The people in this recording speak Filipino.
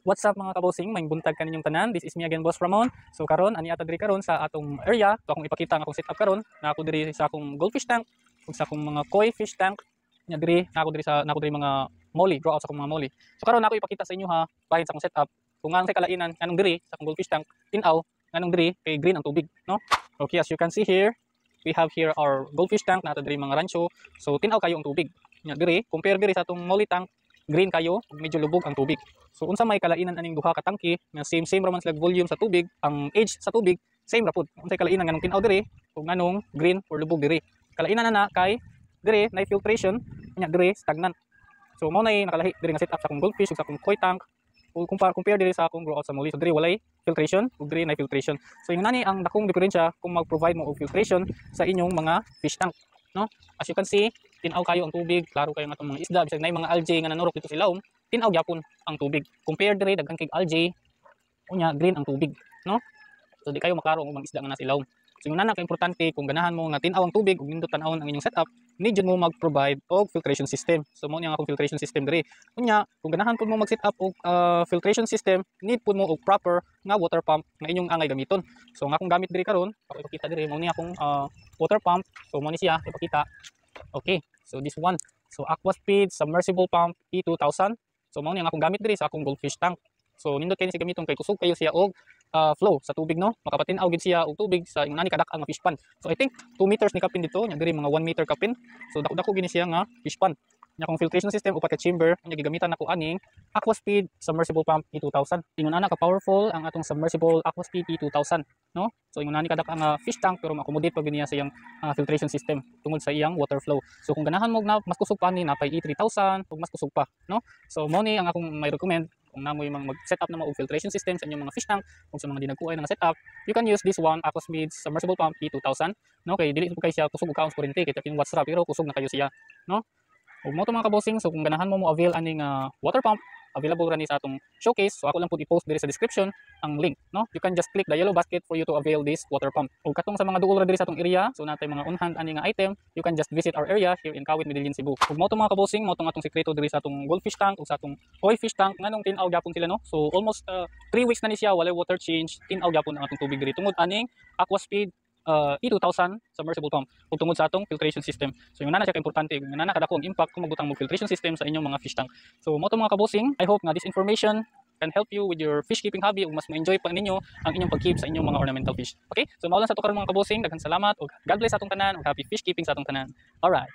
What's up mga kabosing, may buntag kaninyong tanan. This is me again, Boss Ramon. So karon ani ata diri karon sa atong area, to akong ipakita ang akong setup karon. Na ako diri sa akong goldfish tank, ug sa akong mga koi fish tank. Nya diri, na ako diri mga molly, draw out sa akong mga molly. So karon ako ipakita sa inyo ha, bahin sa akong setup. Kung nga sa kalainan kanong diri sa akong goldfish tank, tin-aw kanong diri kay green ang tubig, no? Okay, as you can see here, we have here our goldfish tank na ata diri mga rancho. So tin-aw kayo ang tubig. Nya diri, compare diri sa atong molly tank, green kayo, medyo lubog ang tubig. So unsa may kalainan aning duha ka tangke nga same ra man sila volume sa tubig, ang age sa tubig same ra pud. Unsay kalainan nganong tin-aw diri ug nganong green or lubog diri. Kalainan na kay diri na filtration, nya diri stagnant. So mao nay nakalahi diri nga setup sa akong goldfish ug sa akong koi tank. Ug compare diri sa akong grow out sa molly. So diri walay filtration ug diri na filtration. So yung nani ang dakong diferensya kung mag-provide mo og filtration sa inyong mga fish tank, no? As you can see, tin-aw kayo ang tubig, klaro kayo nga itong mga isda, bisag na yung mga algae nga nanurok dito sa ilawom, tin-aw gyapon ang tubig. Compare diri daghan kay algae, unya green ang tubig, no? So di kayo maklaro ang mga isda nga nasa ilawom. So yung nana ka importante kung ganahan mo nga tin-aw ang tubig ug nindot tan-awon ang inyong setup, need jud mo mag-provide og filtration system. So mo niya nga akong filtration system diri. Unya, kung ganahan pud mo mag-set up og filtration system, need pud mo og proper nga water pump nga inyong angay gamiton. So nga akong gamit diri karon, ako ipakita diri mo niya akong water pump. So mo ni siya ipakita. Okay, so this one. So Aquaspeed submersible pump E2000. So mao ni ang akong gamit diri sa akong goldfish tank. So nindot kayo ni gamiton kay kusog kayo siya og flow sa tubig, no? Makapatin-aw gid siya og tubig sa ingon ani kadak-ang nga fish pond. So I think 2 meters ni kapin dito, nya diri mga 1 meter kapin. So dako-dako gini siya nga fish pond. Nya akong filtration system upat ka chamber, nya gigamitan nako aning Aquaspeed submersible pump E2000. Ingon ana ka powerful ang atong submersible Aquaspeed E2000, no? So ingon ani kadak ang fish tank pero ma-accommodate pa gid niya sa iyang filtration system tungod sa iyang water flow. So kung ganahan mo na mas kusog pa ni napay E3000 ug mas kusog pa, no? So mo ni ang akong may recommend kung namoy mag-set up na mo og filtration system sa inyong mga fish tank kung sa mga dinagkuhay na setup, you can use this one Aquaspeed submersible pump E2000, no? Kay dili kay siya kusog og kaon sa kuryente kay tapin watts ra pero kusog na kayo siya, no? Ug mo to mga kabosing, so kung ganahan mo avail aning water pump, available ra ni sa atong showcase. So ako lang pud i-post diri sa description ang link, no? You can just click the yellow basket for you to avail this water pump. Ug katong sa mga duol ra diri sa atong area, so natay mga on-hand ani nga item, you can just visit our area here in Kawit, Medellin, Cebu. Ug mo to mga kabosing, mo tong atong sekreto diri sa atong goldfish tank ug sa atong koi fish tank nganong tin-aw gyapon sila, no? So almost 3 weeks na ni siya walay water change, tin-aw gyapon ang atong tubig diri tungod aning Aquaspeed E2000 submersible pump ug tungod sa atong filtration system. So yung nana siya ka importante, yung nana kadako ang impact kung magbutang mo filtration system sa inyong mga fish tank. So mo to mga kabosing, I hope nga this information can help you with your fish keeping hobby ug mas ma-enjoy pa ninyo ang inyong pag-keep sa inyong mga ornamental fish. Okay? So mao lang sa to karon mga kabosing, daghan salamat ug God bless sa atong tanan ug happy fish keeping sa atong tanan. Alright.